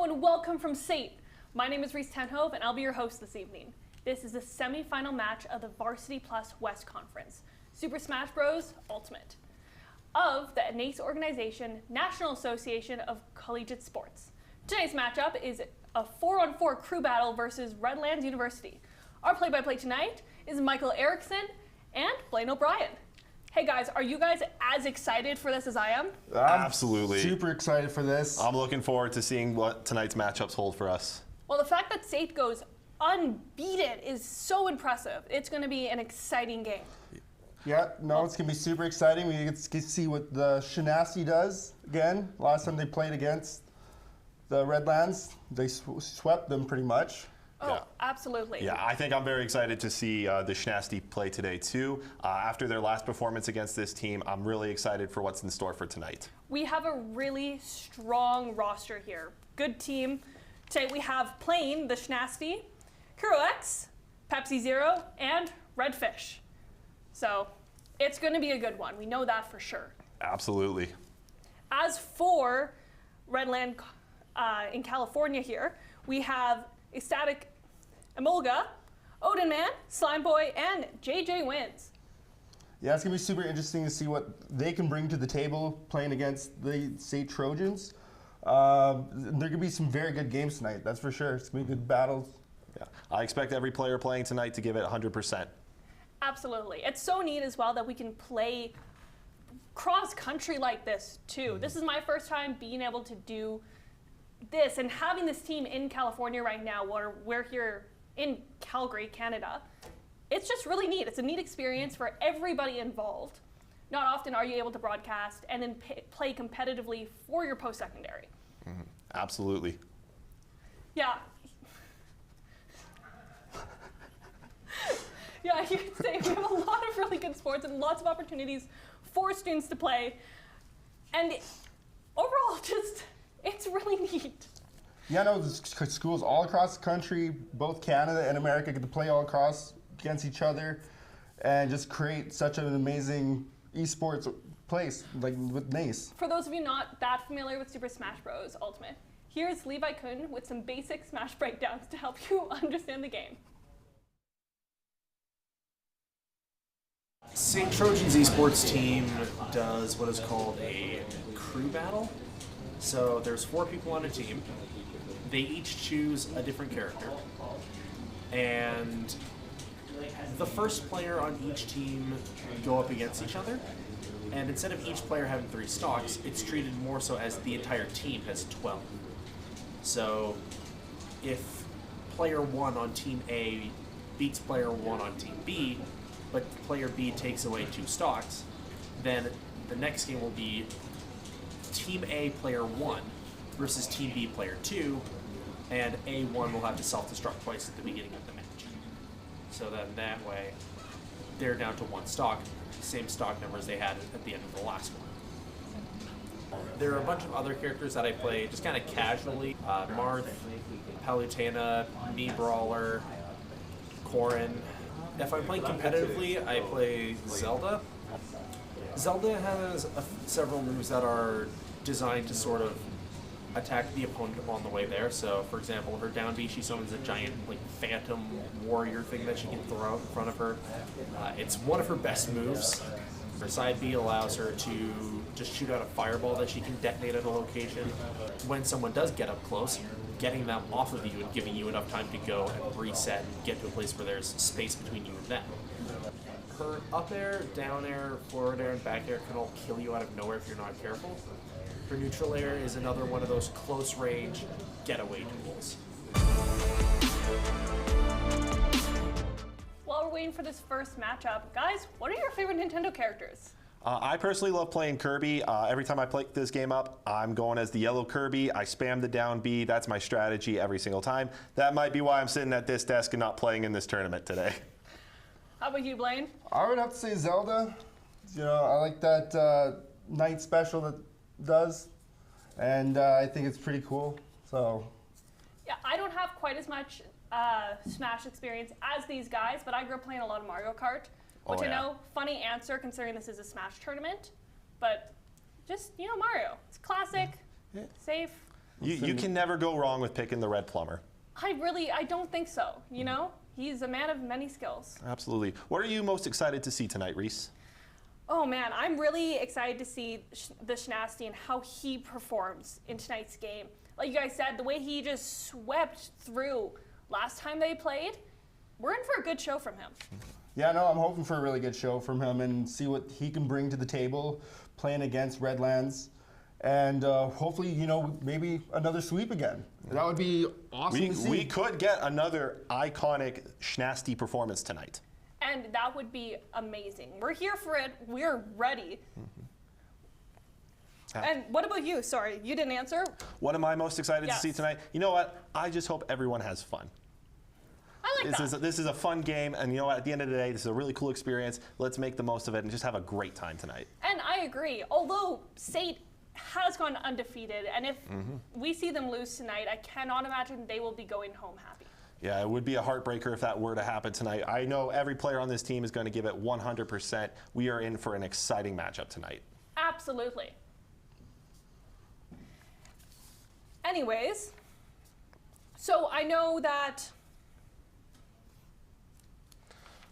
Hello and welcome from SAIT. My name is Reese Tenhove and I'll be your host this evening. This is the semi-final match of the Varsity Plus West Conference, Super Smash Bros. Ultimate, of the NACE organization, National Association of Collegiate Sports. Today's matchup is a 4-on-4 crew battle versus Redlands University. Our play-by-play tonight is Michael Erickson and Blaine O'Brien. Hey guys, are you guys as excited for this as I am? Absolutely. Super excited for this. I'm looking forward to seeing what tonight's matchups hold for us. Well, the fact that SAIT goes unbeaten is so impressive. It's going to be an exciting game. Yeah, no, it's going to be super exciting. We get to see what the Shenasty does again. Last time they played against the Redlands, they swept them pretty much. Oh, yeah. Absolutely. Yeah, I think I'm very excited to see the Shenasty play today too. After their last performance against this team, I'm really excited for what's in store for tonight. We have a really strong roster here. Good team. Today we have playing the Shenasty, KuroX, Pepsi Zero, and Redfish. So it's going to be a good one. We know that for sure. Absolutely. As for Redland in California here, we have Ecstatic Emolga, Odin Man, Slime Boy, and JJ Wins. Yeah, it's going to be super interesting to see what they can bring to the table playing against the SAIT Trojans. There are going to be some very good games tonight, that's for sure. It's going to be good battles. Yeah, I expect every player playing tonight to give it 100%. Absolutely. It's so neat as well that we can play cross-country like this too. This is my first time being able to do this and having this team in California right now where we're here in Calgary, Canada. It's just really neat. It's a neat experience for everybody involved. Not often are you able to broadcast and then play competitively for your post-secondary. Mm-hmm. Absolutely. Yeah. Yeah, you could say we have a lot of really good sports and lots of opportunities for students to play. And overall, it's really neat. Yeah, no, schools all across the country, both Canada and America, get to play all across against each other and just create such an amazing esports place, like with NACE. For those of you not that familiar with Super Smash Bros. Ultimate, here's Levi Kun with some basic Smash breakdowns to help you understand the game. SAIT Trojans esports team does what is called a crew battle. So there's 4 people on a team. They each choose a different character. And the first player on each team go up against each other. And instead of each player having 3 stocks, it's treated more so as the entire team has 12. So if player 1 on team A beats player 1 on team B, but player B takes away 2 stocks, then the next game will be Team A player 1 versus Team B player 2, and A1 will have to self-destruct twice at the beginning of the match. So then that way, they're down to 1 stock, same stock numbers they had at the end of the last one. There are a bunch of other characters that I play just kind of casually. Marth, Palutena, Me Brawler, Corrin. If I'm playing competitively, I play Zelda. Zelda has several moves that are designed to sort of attack the opponent on the way there. So, for example, her down B, she summons a giant phantom warrior thing that she can throw out in front of her. It's one of her best moves. Her side B allows her to just shoot out a fireball that she can detonate at a location. When someone does get up close, getting them off of you and giving you enough time to go and reset and get to a place where there's space between you and them. Her up air, down air, forward air, and back air can all kill you out of nowhere if you're not careful. Her neutral air is another one of those close range getaway tools. While we're waiting for this first matchup, guys, what are your favorite Nintendo characters? I personally love playing Kirby. Every time I play this game up, I'm going as the yellow Kirby. I spam the down B. That's my strategy every single time. That might be why I'm sitting at this desk and not playing in this tournament today. How about you, Blaine? I would have to say Zelda. You know, I like that night special that does, and I think it's pretty cool. So. Yeah, I don't have quite as much Smash experience as these guys, but I grew up playing a lot of Mario Kart. Which I know, funny answer considering this is a Smash tournament, but just, you know, Mario. It's classic, safe. You can never go wrong with picking the red plumber. I don't think so, you know? He's a man of many skills. Absolutely. What are you most excited to see tonight, Reese? Oh man, I'm really excited to see the Shnasty and how he performs in tonight's game. Like you guys said, the way he just swept through last time they played, we're in for a good show from him. Yeah, no, I'm hoping for a really good show from him and see what he can bring to the table playing against Redlands. And hopefully, you know, maybe another sweep again. That would be awesome to see. We could get another iconic Shnasty performance tonight. And that would be amazing. We're here for it. We're ready. And what about you? Sorry, you didn't answer. What am I most excited to see Yes. tonight? You know what? I just hope everyone has fun. I like that. This is a fun game, and you know what? At the end of the day, this is a really cool experience. Let's make the most of it and just have a great time tonight. And I agree. Although Sate has gone undefeated, and if we see them lose tonight, I cannot imagine they will be going home happy. Yeah, it would be a heartbreaker if that were to happen tonight. I know every player on this team is going to give it 100%. We are in for an exciting matchup tonight. Absolutely. Anyways, so I know that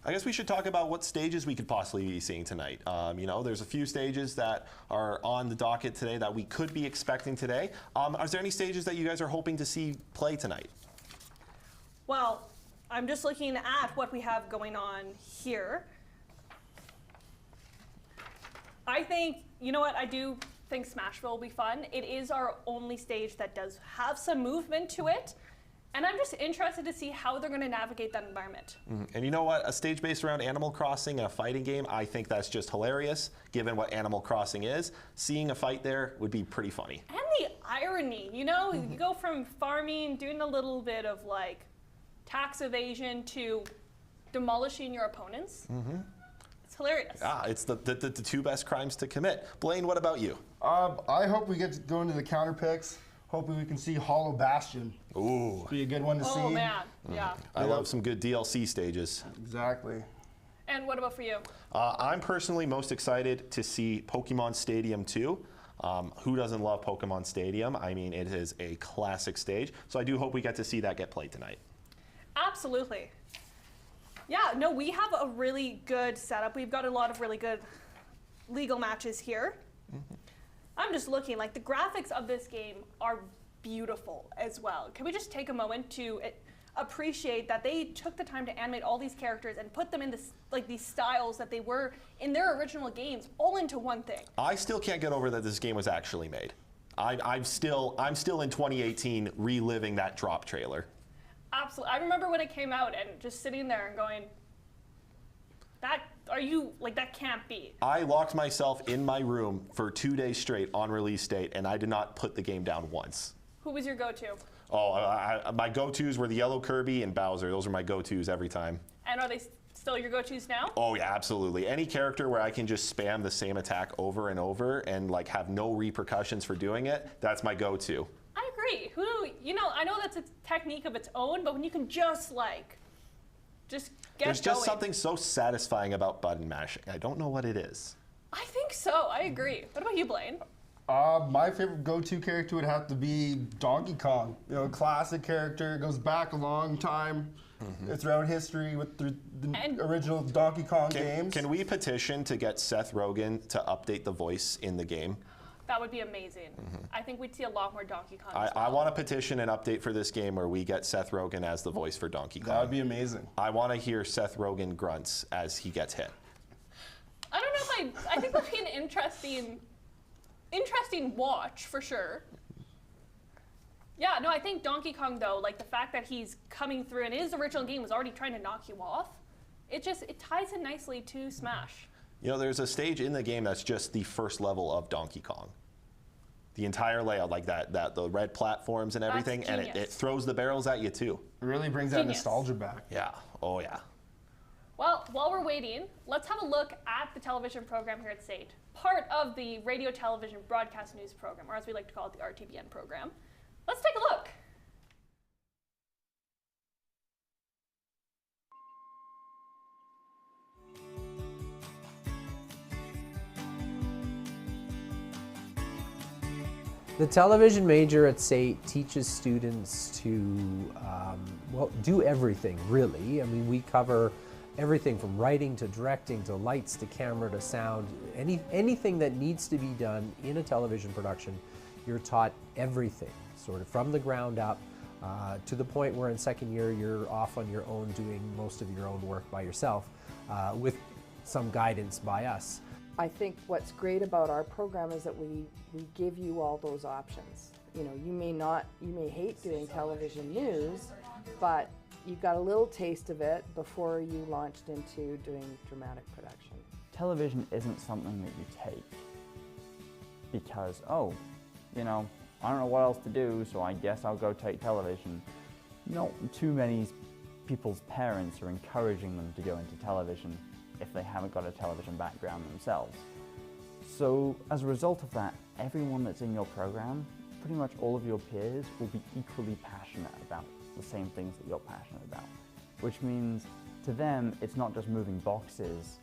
I guess we should talk about what stages we could possibly be seeing tonight. You know, there's a few stages that are on the docket today that we could be expecting today. Are there any stages that you guys are hoping to see play tonight? well, I'm just looking at what we have going on here. I think, you know what, I do think Smashville will be fun. It is our only stage that does have some movement to it. And I'm just interested to see how they're going to navigate that environment. And you know what? A stage based around Animal Crossing and a fighting game, I think that's just hilarious, given what Animal Crossing is. Seeing a fight there would be pretty funny. And the irony, you know, you go from farming, doing a little bit of like tax evasion to demolishing your opponents. It's hilarious. Ah, it's the two best crimes to commit. Blaine, what about you? I hope we get to go into the counter picks. Hoping we can see Hollow Bastion. Ooh. Be a good one to see. Oh man, yeah. I love some good DLC stages. Exactly. And what about for you? I'm personally most excited to see Pokemon Stadium 2. Who doesn't love Pokemon Stadium? I mean, it is a classic stage. So I do hope we get to see that get played tonight. Absolutely. Yeah, no, we have a really good setup. We've got a lot of really good legal matches here. I'm just looking, like the graphics of this game are beautiful as well. Can we just take a moment to appreciate that they took the time to animate all these characters and put them in this, like these styles that they were in their original games, all into one thing? I still can't get over that this game was actually made. I'm still in 2018 reliving that drop trailer. Absolutely. I remember when it came out and just sitting there and going, that can't be. I locked myself in my room for 2 days straight on release date, and I did not put the game down once. Who was your go-to? Oh, my go-tos were the Yellow Kirby and Bowser. Those are my go-tos every time. And are they still your go-tos now? Oh yeah, absolutely. Any character where I can just spam the same attack over and over and like have no repercussions for doing it, that's my go-to. I agree. I know that's a technique of its own, but when you can just get There's just going. something so satisfying about button mashing. I don't know what it is. I think so. I agree. What about you, Blaine? My favorite go-to character would have to be Donkey Kong. You know, classic character, goes back a long time. Throughout history with the original Donkey Kong games. Can we petition to get Seth Rogen to update the voice in the game? That would be amazing. I think we'd see a lot more Donkey Kong. I want to petition an update for this game where we get Seth Rogen as the voice for Donkey Kong. That would be amazing. I want to hear Seth Rogen grunts as he gets hit. I don't know if I think that'd be an interesting watch for sure. Yeah, no, I think Donkey Kong though, like the fact that he's coming through and his original game was already trying to knock you off, it ties in nicely to Smash. You know, there's a stage in the game that's just the first level of Donkey Kong. The entire layout, like the red platforms and everything, and it throws the barrels at you too. It really brings that nostalgia back. Yeah, oh yeah. Well, while we're waiting, let's have a look at the television program here at SAIT, part of the radio television broadcast news program, or as we like to call it, the RTBN program. Let's take a look. The television major at SAIT teaches students to, well, do everything, really. I mean, we cover everything from writing to directing to lights to camera to sound. Anything that needs to be done in a television production, you're taught everything, sort of from the ground up, to the point where in second year you're off on your own doing most of your own work by yourself, with some guidance by us. I think what's great about our program is that we give you all those options. You know, you may hate doing television news, but you got a little taste of it before you launched into doing dramatic production. Television isn't something that you take because, oh, you know, I don't know what else to do, so I guess I'll go take television. Not too many people's parents are encouraging them to go into television if they haven't got a television background themselves. So as a result of that, everyone that's in your program, pretty much all of your peers, will be equally passionate about the same things that you're passionate about. Which means to them, it's not just moving boxes,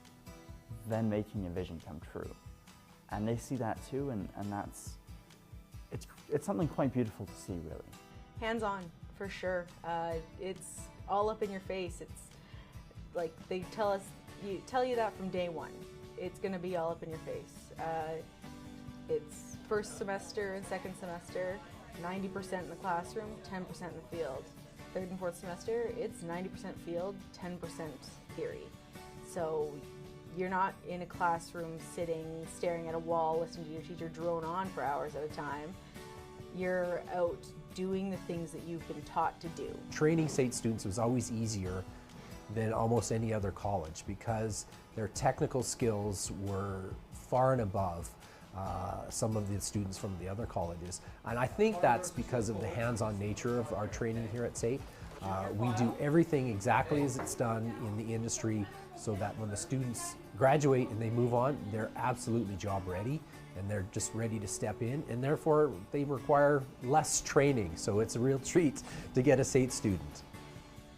then making your vision come true. And they see that too, and it's something quite beautiful to see, really. Hands-on, for sure. It's all up in your face. It's like they tell you that from day one. It's going to be all up in your face. It's first semester and second semester, 90% in the classroom, 10% in the field. Third and fourth semester, it's 90% field, 10% theory. So you're not in a classroom sitting, staring at a wall, listening to your teacher drone on for hours at a time. You're out doing the things that you've been taught to do. Training SAIT students was always easier than almost any other college because their technical skills were far and above some of the students from the other colleges. And I think that's because of the hands-on nature of our training here at SAIT. We do everything exactly as it's done in the industry so that when the students graduate and they move on, they're absolutely job ready and they're just ready to step in, and therefore they require less training. So it's a real treat to get a SAIT student.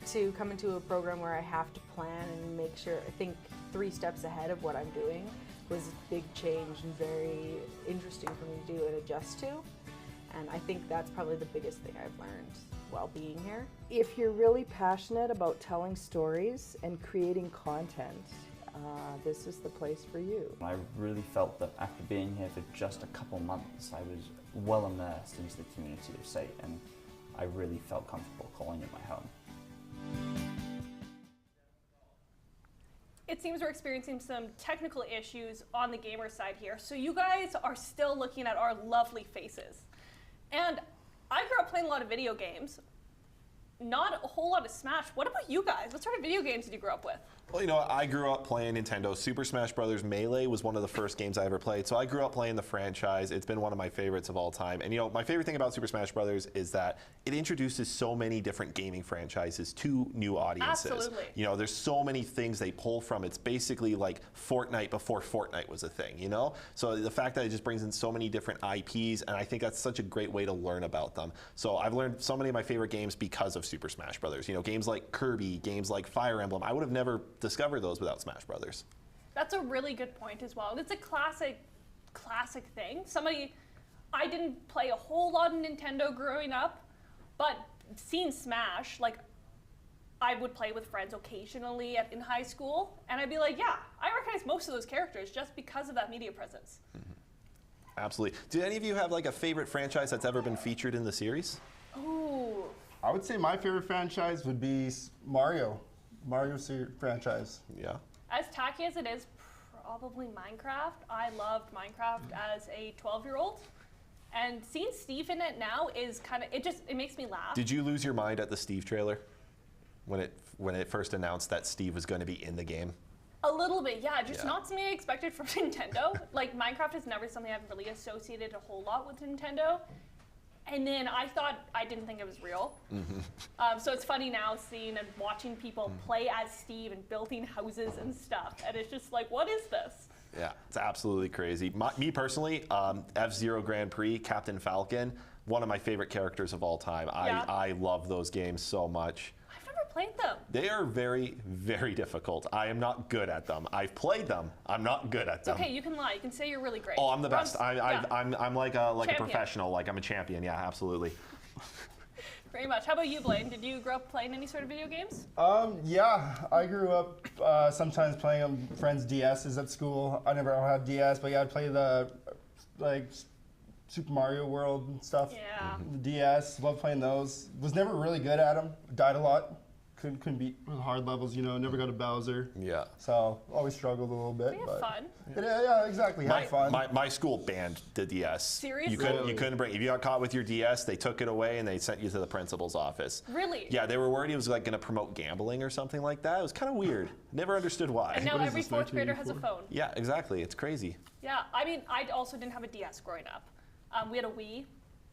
To come into a program where I have to plan and make sure, I think 3 steps ahead of what I'm doing was a big change and very interesting for me to do and adjust to. And I think that's probably the biggest thing I've learned while being here. If you're really passionate about telling stories and creating content, this is the place for you. I really felt that after being here for just a couple months, I was well immersed into the community of SAIT, and I really felt comfortable calling it my home. It seems we're experiencing some technical issues on the gamer side here, so you guys are still looking at our lovely faces. And I grew up playing a lot of video games, not a whole lot of Smash. What about you guys? What sort of video games did you grow up with? Well, you know, I grew up playing Nintendo. Super Smash Bros. Melee was one of the first games I ever played, so I grew up playing the franchise. It's been one of my favorites of all time. And you know, my favorite thing about Super Smash Bros. Is that it introduces so many different gaming franchises to new audiences. Absolutely. You know, there's so many things they pull from. It's basically like Fortnite before Fortnite was a thing, you know? So the fact that it just brings in so many different IPs, and I think that's such a great way to learn about them. So I've learned so many of my favorite games because of Super Smash Bros. You know, games like Kirby, games like Fire Emblem. I would have never discovered those without Smash Brothers. That's a really good point as well. It's a classic thing. I didn't play a whole lot of Nintendo growing up, but seeing Smash, like, I would play with friends occasionally in high school, and I'd be like, yeah, I recognize most of those characters just because of that media presence. Mm-hmm. Absolutely. Do any of you have like a favorite franchise that's ever been featured in the series? Ooh. I would say my favorite franchise would be Mario franchise. Yeah. As tacky as it is, probably Minecraft. I loved Minecraft as a 12-year-old. And seeing Steve in it now is kind of, it makes me laugh. Did you lose your mind at the Steve trailer when it first announced that Steve was going to be in the game? A little bit, yeah. Just not something I expected from Nintendo. Like, Minecraft is never something I've really associated a whole lot with Nintendo. And then I didn't think it was real. Mm-hmm. So it's funny now seeing and watching people play as Steve and building houses and stuff. And it's just like, what is this? Yeah, it's absolutely crazy. Me personally, F-Zero Grand Prix, Captain Falcon, one of my favorite characters of all time. I love those games so much. I've never played them. They are very, very difficult. I am not good at them. I've played them. I'm not good at them. Okay, you can lie. You can say you're really great. Oh, I'm the best. Yeah. I'm like a Champion. professional. Like I'm a champion. Yeah, absolutely. Very much. How about you, Blaine? Did you grow up playing any sort of video games? Yeah, I grew up sometimes playing on friends' DSs at school. I never had DS, but yeah, I'd play the like Super Mario World and stuff. Yeah. The DS, love playing those. Was never really good at them. Died a lot. Couldn't beat the hard levels, you know. Never got a Bowser. Yeah. So always struggled a little bit. We had but fun. Yeah, exactly. Had fun. My school banned the DS. Seriously? You couldn't bring. If you got caught with your DS, they took it away and they sent you to the principal's office. Really? Yeah, they were worried it was like going to promote gambling or something like that. It was kind of weird. Never understood why. And now What is every this, fourth grader has a 1984? phone. Yeah, exactly. It's crazy. Yeah, I mean, I also didn't have a DS growing up. We had a Wii.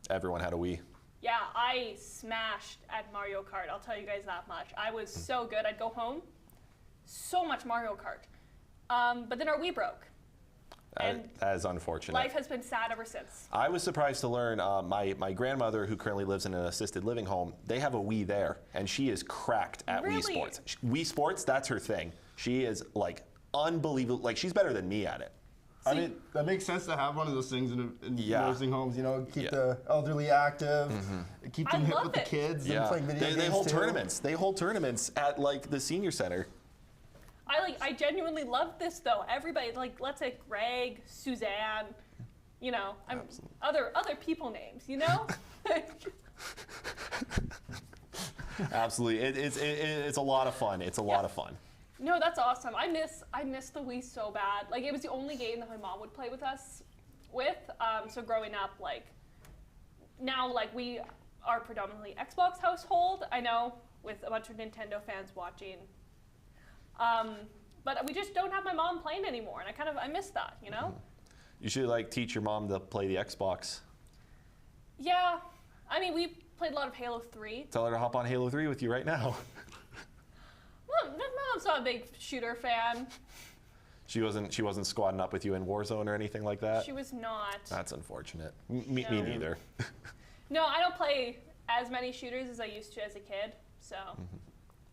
Everyone had a Wii. Yeah, I smashed at Mario Kart. I'll tell you guys that much. I was so good. I'd go home, so much Mario Kart. But then our Wii broke. And That is unfortunate. life has been sad ever since. I was surprised to learn my grandmother, who currently lives in an assisted living home, they have a Wii there, and she is cracked at Wii Really? Sports. Wii Sports, that's her thing. She is like unbelievable. Like she's better than me at it. I mean, that makes sense to have one of those things in Yeah. nursing homes, you know, keep Yeah. the elderly active, keep I them hip love with the it. kids and playing video games they hold too. tournaments. They hold tournaments at like the senior center. I genuinely love this though. Everybody, like, let's say Greg, Suzanne, you know, other people names, you know. Absolutely, it's a lot of fun. It's a lot of fun. No, that's awesome. I miss the Wii so bad. Like, it was the only game that my mom would play with us with. So growing up, like, now, like, we are predominantly Xbox household. I know, with a bunch of Nintendo fans watching. But we just don't have my mom playing anymore, and I miss that, you know? You should like teach your mom to play the Xbox. Yeah, I mean, we played a lot of Halo 3. Tell her to hop on Halo 3 with you right now. Mom's not a big shooter fan. She wasn't squadding up with you in Warzone or anything like that. She was not. That's unfortunate. Me No. neither. No, I don't play as many shooters as I used to as a kid, so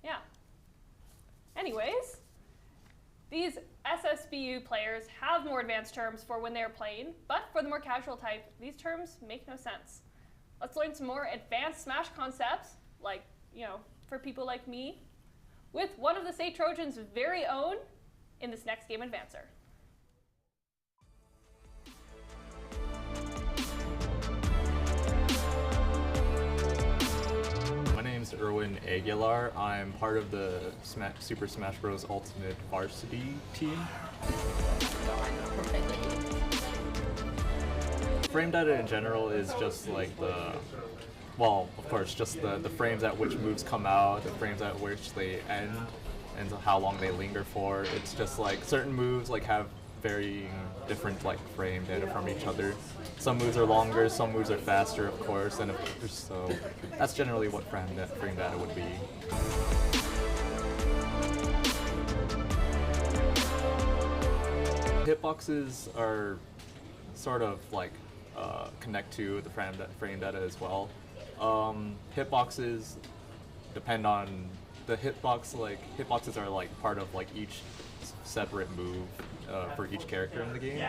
yeah. Anyways, these SSBU players have more advanced terms for when they're playing, but for the more casual type, these terms make no sense. Let's learn some more advanced Smash concepts, like, you know, for people like me, with one of the State Trojans' very own in this next Game Advancer. My name is Erwin Aguilar. I'm part of the Super Smash Bros. Ultimate Varsity team. Frame data in general is just like well, of course, just the frames at which moves come out, the frames at which they end, and how long they linger for. It's just like certain moves like have varying different like frame data from each other. Some moves are longer, some moves are faster, of course, and so that's generally what frame data would be. Hitboxes are sort of like connect to the frame data as well. Hitboxes depend on the hitbox. Like hitboxes are like part of like each separate move for each character in the game.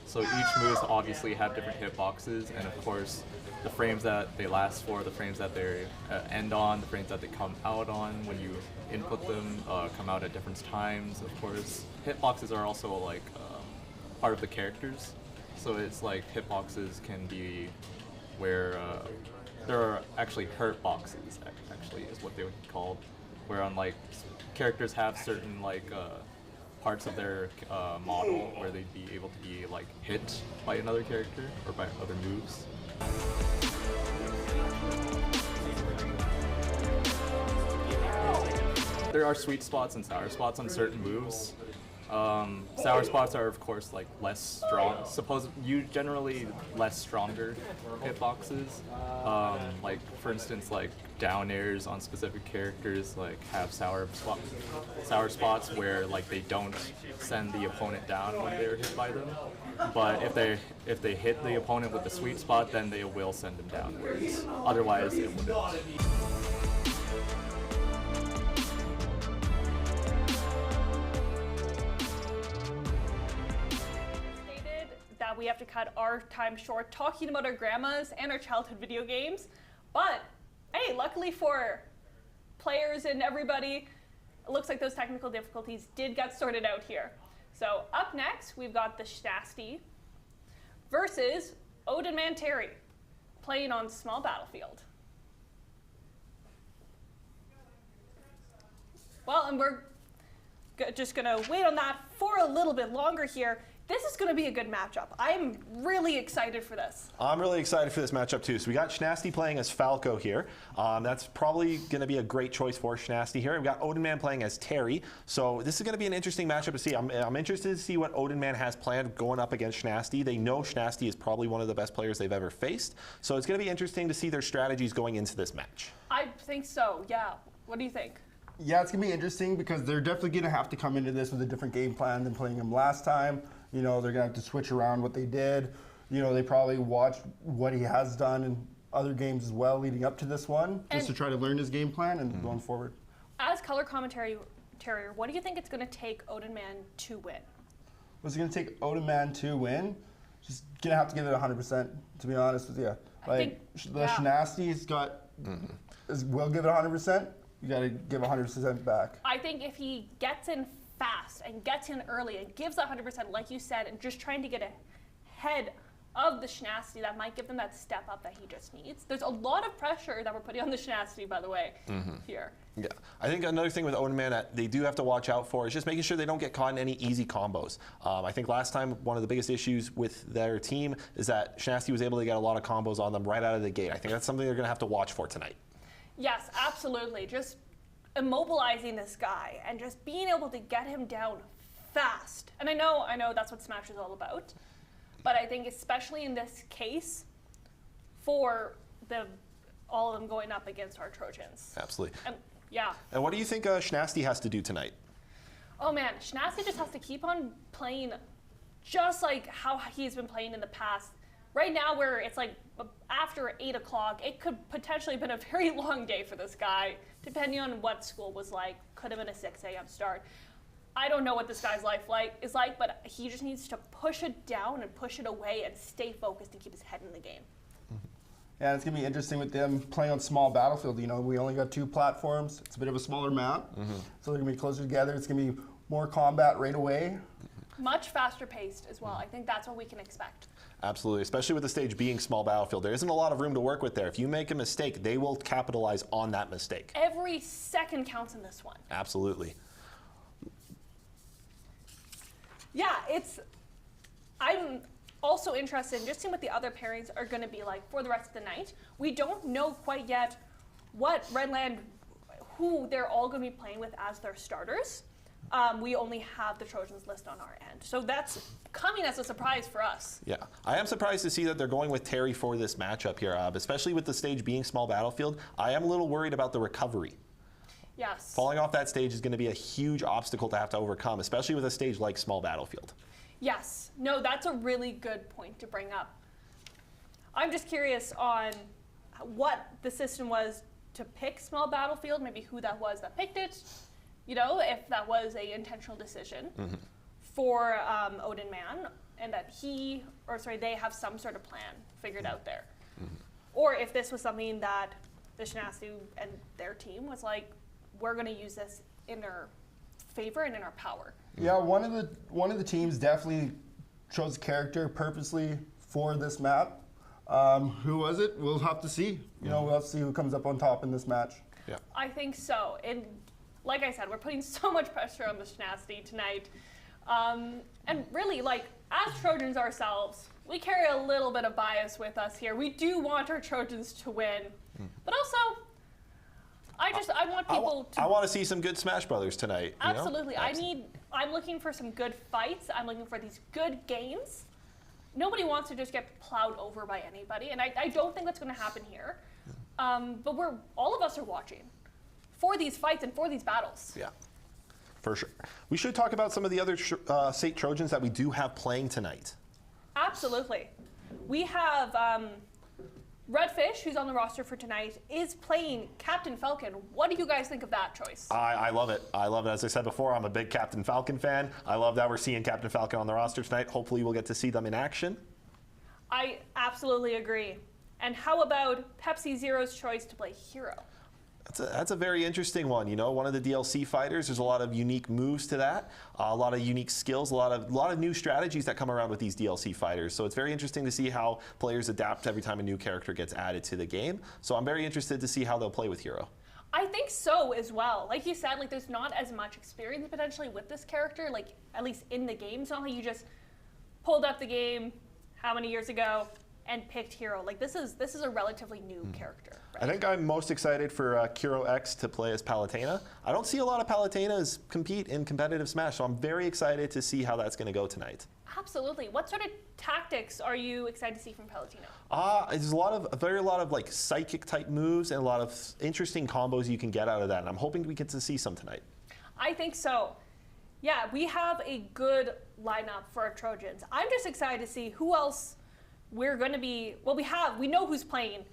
So each moves obviously have different hitboxes, and of course, the frames that they last for, the frames that they end on, the frames that they come out on when you input them come out at different times. Of course, hitboxes are also like part of the characters. So it's like hitboxes can be where there are actually hurt boxes. Actually, is what they would be called, where on like characters have certain like parts of their model where they'd be able to be like hit by another character or by other moves. There are sweet spots and sour spots on certain moves. Sour spots are of course like less strong, generally less stronger hitboxes. Like for instance, like down airs on specific characters like have sour spots where like they don't send the opponent down when they're hit by them. But if they hit the opponent with the sweet spot, then they will send them downwards. Otherwise, it wouldn't. Yeah, we have to cut our time short talking about our grandmas and our childhood video games. But hey, luckily for players and everybody, it looks like those technical difficulties did get sorted out here. So up next, we've got the Shnasty versus Odin Man Terry playing on small battlefield. Well, and we're just gonna wait on that for a little bit longer here. This is going to be a good matchup. I'm really excited for this. I'm really excited for this matchup too. So we got Shnasty playing as Falco here. That's probably going to be a great choice for Shnasty here. We've got Odin Man playing as Terry. So this is going to be an interesting matchup to see. I'm interested to see what Odin Man has planned going up against Shnasty. They know Shnasty is probably one of the best players they've ever faced. So it's going to be interesting to see their strategies going into this match. I think so, yeah. What do you think? Yeah, it's going to be interesting because they're definitely going to have to come into this with a different game plan than playing him last time. You know, they're going to have to switch around what they did. You know, they probably watched what he has done in other games as well leading up to this one, just to try to learn his game plan and going forward. As color commentary terrier, what do you think it's going to take Odin Man to win? What's it going to take Odin Man to win? Just going to have to give it 100%, to be honest with you. Like, the Shnasty's got, will give it 100%. You got to give 100% back. I think if he gets in fast and gets in early and gives 100%, like you said, and just trying to get ahead of the Shnasty, that might give them that step up that he just needs. There's a lot of pressure that we're putting on the Shnasty, by the way, here. Yeah, I think another thing with Odin Man that they do have to watch out for is just making sure they don't get caught in any easy combos. I think last time one of the biggest issues with their team is that Shnasty was able to get a lot of combos on them right out of the gate. I think that's something they're going to have to watch for tonight. Yes, absolutely. Just immobilizing this guy and just being able to get him down fast. And I know that's what Smash is all about. But I think especially in this case, for all of them going up against our Trojans. Absolutely. Yeah. And what do you think Shnasty has to do tonight? Oh man, Shnasty just has to keep on playing just like how he's been playing in the past. Right now, where it's like after 8 o'clock, it could potentially have been a very long day for this guy, depending on what school was like. Could have been a 6 a.m. start. I don't know what this guy's life is like, but he just needs to push it down and push it away and stay focused and keep his head in the game. Yeah, it's going to be interesting with them playing on small battlefield. You know, we only got 2 platforms. It's a bit of a smaller map, so they're going to be closer together. It's going to be more combat right away. Much faster paced as well. I think that's what we can expect. Absolutely, especially with the stage being small battlefield. There isn't a lot of room to work with there. If you make a mistake, they will capitalize on that mistake. Every second counts in this one. Absolutely. Yeah, I'm also interested in just seeing what the other pairings are going to be like for the rest of the night. We don't know quite yet who they're all going to be playing with as their starters. We only have the Trojans list on our end. So that's coming as a surprise for us. Yeah, I am surprised to see that they're going with Terry for this matchup here, especially with the stage being small battlefield. I am a little worried about the recovery. Yes. Falling off that stage is going to be a huge obstacle to have to overcome, especially with a stage like small battlefield. Yes. No, that's a really good point to bring up. I'm just curious on what the system was to pick small battlefield, maybe who that was that picked it. You know, if that was a intentional decision for Odin Man, and that they have some sort of plan figured out there. Or if this was something that the Shnasty and their team was like, we're going to use this in our favor and in our power. Yeah, one of the teams definitely chose a character purposely for this map. Who was it? We'll have to see. You know, we'll have to see who comes up on top in this match. Yeah. I think so. And like I said, we're putting so much pressure on the Shnasty tonight. And really, like, as Trojans ourselves, we carry a little bit of bias with us here. We do want our Trojans to win. But also, I want people to... I want to see some good Smash Brothers tonight. Absolutely. I'm looking for some good fights. I'm looking for these good games. Nobody wants to just get plowed over by anybody, and I don't think that's going to happen here. But all of us are watching for these fights and for these battles. Yeah, for sure. We should talk about some of the other State Trojans that we do have playing tonight. Absolutely. We have Redfish, who's on the roster for tonight, is playing Captain Falcon. What do you guys think of that choice? I love it. I love it. As I said before, I'm a big Captain Falcon fan. I love that we're seeing Captain Falcon on the roster tonight. Hopefully we'll get to see them in action. I absolutely agree. And how about Pepsi Zero's choice to play Hero? That's a very interesting one. You know, one of the DLC fighters. There's a lot of unique moves to that, a lot of unique skills, a lot of new strategies that come around with these DLC fighters. So it's very interesting to see how players adapt every time a new character gets added to the game. So I'm very interested to see how they'll play with Hero. I think so as well. Like you said, like there's not as much experience potentially with this character, like at least in the game. It's not like you just pulled up the game how many years ago and picked Hero. Like this is a relatively new character. Right? I think I'm most excited for Kiro X to play as Palutena. I don't see a lot of Palutenas compete in competitive Smash, so I'm very excited to see how that's going to go tonight. Absolutely. What sort of tactics are you excited to see from Palutena? There's a lot of like psychic type moves and a lot of interesting combos you can get out of that, and I'm hoping we get to see some tonight. I think so. Yeah, we have a good lineup for our Trojans. I'm just excited to see who else we're going to be. Well, we know who's playing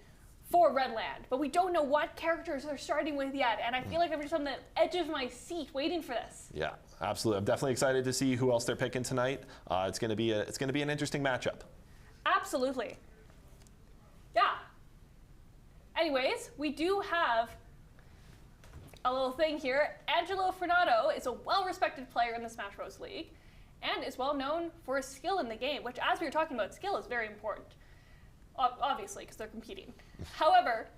for Redland, but we don't know what characters they're starting with yet, and I feel like I'm just on the edge of my seat waiting for this. Yeah, absolutely. I'm definitely excited to see who else they're picking tonight. It's going to be an interesting matchup. Absolutely. Yeah. Anyways, we do have a little thing here. Angelo Fernando is a well-respected player in the Smash Bros. League and is well known for his skill in the game, which, as we were talking about, skill is very important. Obviously, because they're competing. However,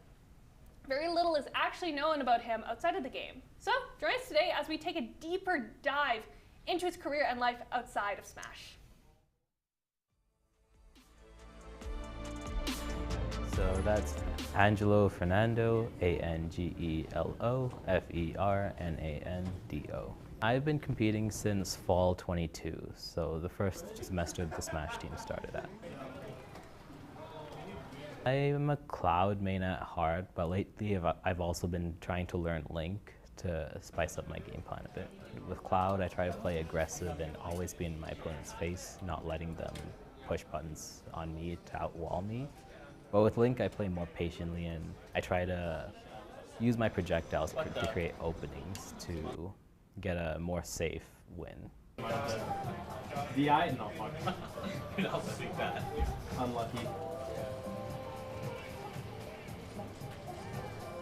very little is actually known about him outside of the game. So join us today as we take a deeper dive into his career and life outside of Smash. So that's Angelo Fernando, Angelo Fernando. I've been competing since fall 22, so the first semester the Smash team started at. I'm a Cloud main at heart, but lately I've also been trying to learn Link to spice up my game plan a bit. With Cloud, I try to play aggressive and always be in my opponent's face, not letting them push buttons on me to outwall me. But with Link, I play more patiently and I try to use my projectiles to create openings to get a more safe win. DI? No, fuck. I'll take that. Unlucky.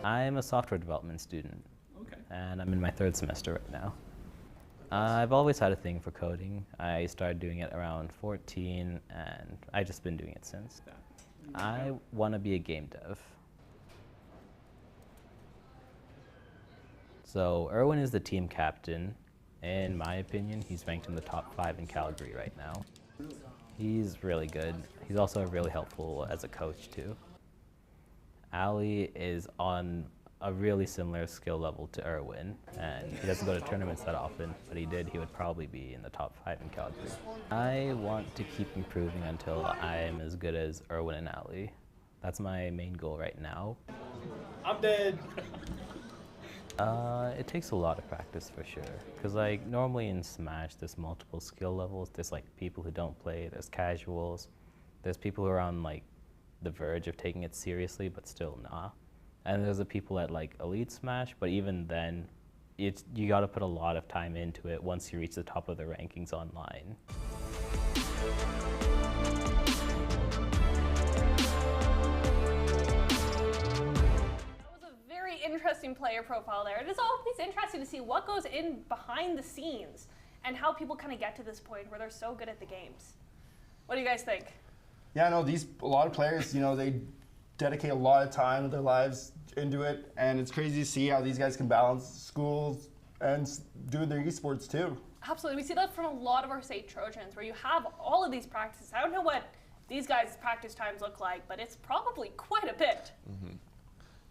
I'm a software development student, Okay. and I'm in my third semester right now. I've always had a thing for coding. I started doing it around 14, and I've just been doing it since. I want to be a game dev. So Erwin is the team captain. In my opinion, he's ranked in the top 5 in Calgary right now. He's really good. He's also really helpful as a coach too. Ali is on a really similar skill level to Erwin, and he doesn't go to tournaments that often, but he would probably be in the top 5 in Calgary. I want to keep improving until I am as good as Erwin and Ali. That's my main goal right now. I'm dead. It takes a lot of practice for sure, because like normally in Smash there's multiple skill levels. There's like people who don't play, there's casuals, there's people who are on like the verge of taking it seriously but still not. And there's the people at like Elite Smash, but even then, you gotta put a lot of time into it once you reach the top of the rankings online. That was a very interesting player profile there. It is always interesting to see what goes in behind the scenes and how people kind of get to this point where they're so good at the games. What do you guys think? Yeah, no, a lot of players, they dedicate a lot of time of their lives into it, and it's crazy to see how these guys can balance schools and doing their esports too. Absolutely. We see that from a lot of our state Trojans, where you have all of these practices. I don't know what these guys' practice times look like, but it's probably quite a bit. Mm-hmm.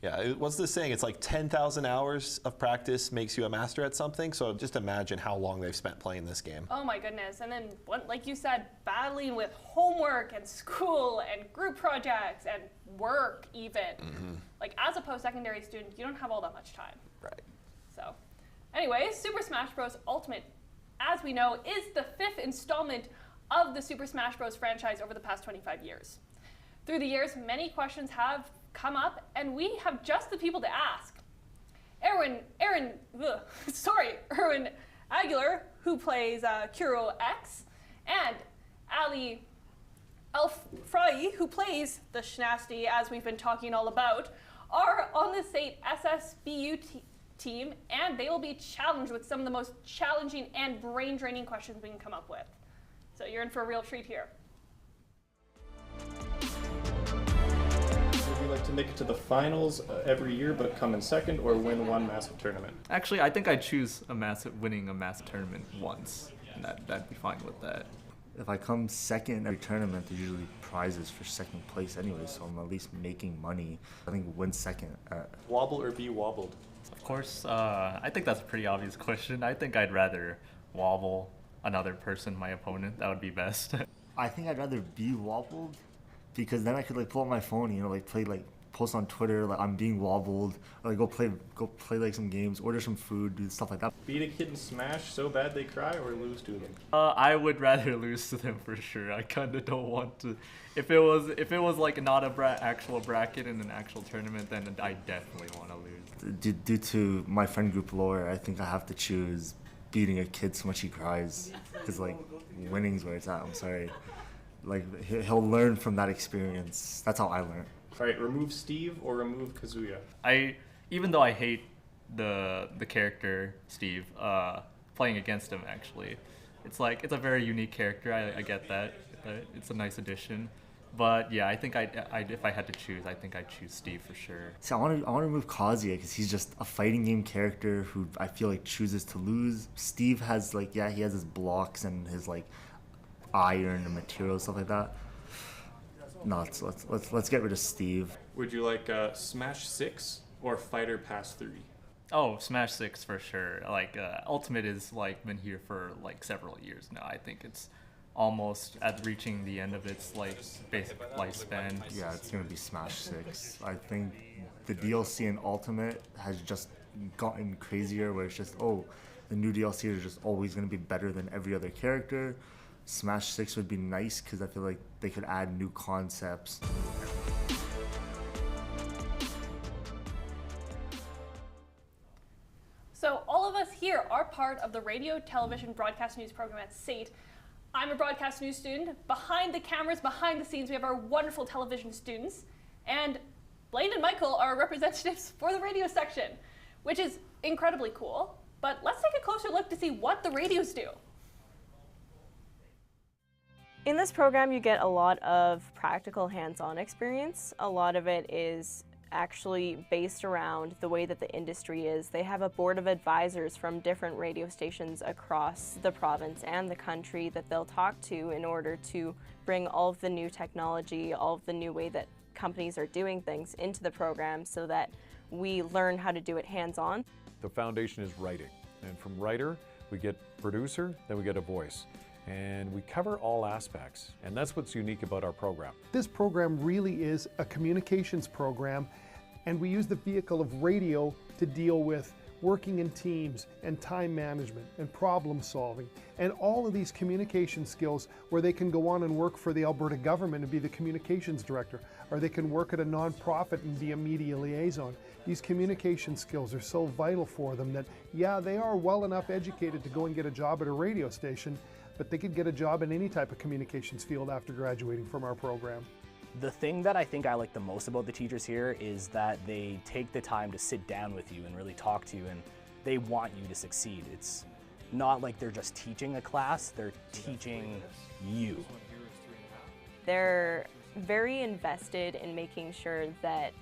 Yeah, what's this saying? It's like 10,000 hours of practice makes you a master at something. So just imagine how long they've spent playing this game. Oh my goodness. And then, like you said, battling with homework and school and group projects and work even. Mm-hmm. Like as a post-secondary student, you don't have all that much time. Right. So anyways, Super Smash Bros. Ultimate, as we know, is the 5th installment of the Super Smash Bros. Franchise over the past 25 years. Through the years, many questions have come up, and we have just the people to ask. Erwin Aguilar, who plays Kuro X, and Ali Alfrai, who plays the Shnasty, as we've been talking all about, are on the SAIT SSBU team, and they will be challenged with some of the most challenging and brain-draining questions we can come up with. So you're in for a real treat here. Would you like to make it to the finals every year but come in second, or win one massive tournament? Actually, I think I'd choose winning a massive tournament once, and that'd be fine with that. If I come second in every tournament, there's usually prizes for second place anyway, so I'm at least making money. I think win second. Wobble or be wobbled? Of course, I think that's a pretty obvious question. I think I'd rather wobble another person, my opponent. That would be best. I think I'd rather be wobbled, because then I could pull out my phone, play post on Twitter I'm being wobbled, or go play some games, order some food, do stuff like that. Beat a kid in Smash so bad they cry, or lose to them? I would rather lose to them for sure. I kind of don't want to. If it was not a actual bracket in an actual tournament, then I definitely want to lose. Due to my friend group lore, I think I have to choose beating a kid so much he cries, because winning's where it's at. I'm sorry. He'll learn from that experience. That's how I learned. All right, remove Steve or remove Kazuya? Even though I hate the character Steve, playing against him actually, it's a very unique character. I get that. It's a nice addition. But yeah, I think if I had to choose, I think I'd choose Steve for sure. See, I want to remove Kazuya because he's just a fighting game character who I feel chooses to lose. Steve has he has his blocks and his iron and material, stuff like that. No, let's get rid of Steve. Would you like Smash 6 or Fighter Pass 3? Oh, Smash 6 for sure. Ultimate is been here for several years now. I think it's almost at reaching the end of its basic lifespan. Yeah, it's gonna be Smash 6. I think the DLC in Ultimate has just gotten crazier, where it's just the new DLC is just always gonna be better than every other character. Smash 6 would be nice because I feel they could add new concepts. So all of us here are part of the radio, television, broadcast news program at SAIT. I'm a broadcast news student. Behind the cameras, behind the scenes, we have our wonderful television students. And Blaine and Michael are representatives for the radio section, which is incredibly cool. But let's take a closer look to see what the radios do. In this program, you get a lot of practical hands-on experience. A lot of it is actually based around the way that the industry is. They have a board of advisors from different radio stations across the province and the country that they'll talk to in order to bring all of the new technology, all of the new way that companies are doing things into the program so that we learn how to do it hands-on. The foundation is writing, and from writer, we get producer, then we get a voice. And we cover all aspects, and that's what's unique about our program. This program really is a communications program, and we use the vehicle of radio to deal with working in teams and time management and problem solving and all of these communication skills where they can go on and work for the Alberta government and be the communications director, or they can work at a nonprofit and be a media liaison. These communication skills are so vital for them that, yeah, they are well enough educated to go and get a job at a radio station, but they could get a job in any type of communications field after graduating from our program. The thing that I think I like the most about the teachers here is that they take the time to sit down with you and really talk to you, and they want you to succeed. It's not like they're just teaching a class, they're teaching you. They're very invested in making sure that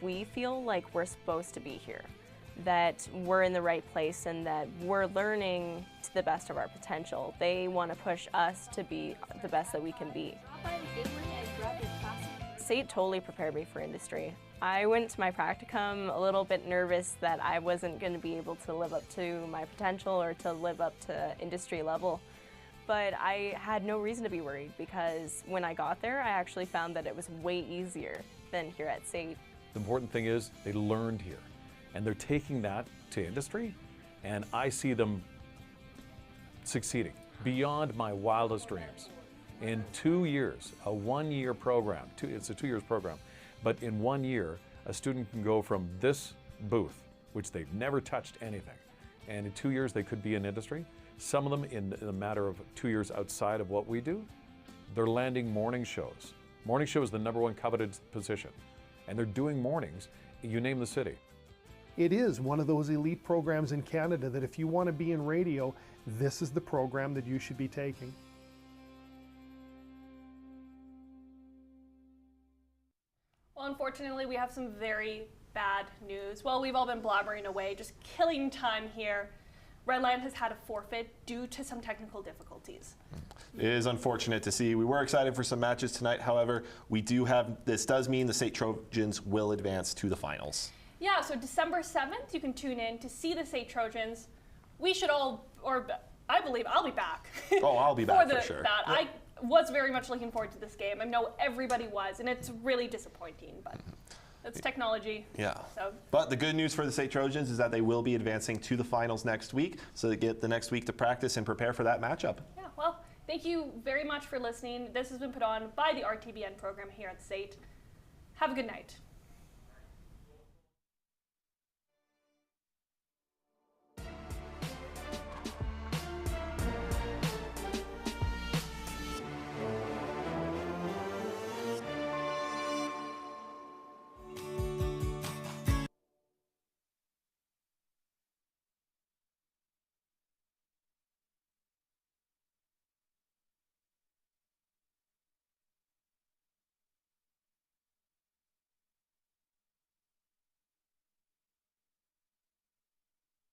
we feel like we're supposed to be here, that we're in the right place, and that we're learning to the best of our potential. They want to push us to be the best that we can be. SAIT totally prepared me for industry. I went to my practicum a little bit nervous that I wasn't going to be able to live up to my potential or to live up to industry level. But I had no reason to be worried, because when I got there, I actually found that it was way easier than here at SAIT. The important thing is they learned here, and they're taking that to industry, and I see them succeeding beyond my wildest dreams. In 2 years, a 1-year program, it's a 2 years program, but in 1 year, a student can go from this booth, which they've never touched anything, and in 2 years they could be in industry. Some of them in a matter of 2 years outside of what we do, they're landing morning shows. Morning show is the #1 coveted position, and they're doing mornings, you name the city. It is one of those elite programs in Canada that if you want to be in radio, this is the program that you should be taking. Well, unfortunately, we have some very bad news. Well, we've all been blabbering away, just killing time here. Redland has had a forfeit due to some technical difficulties. It is unfortunate to see. We were excited for some matches tonight. However, this does mean the St. Trojans will advance to the finals. Yeah, so December 7th, you can tune in to see the St. Trojans. We should all, or I believe I'll be back. Oh, I'll be back for sure. That. I was very much looking forward to this game. I know everybody was, and it's really disappointing, but that's technology. Yeah. So. But the good news for the St. Trojans is that they will be advancing to the finals next week, so they get the next week to practice and prepare for that matchup. Yeah, well, thank you very much for listening. This has been put on by the RTBN program here at SAIT. Have a good night.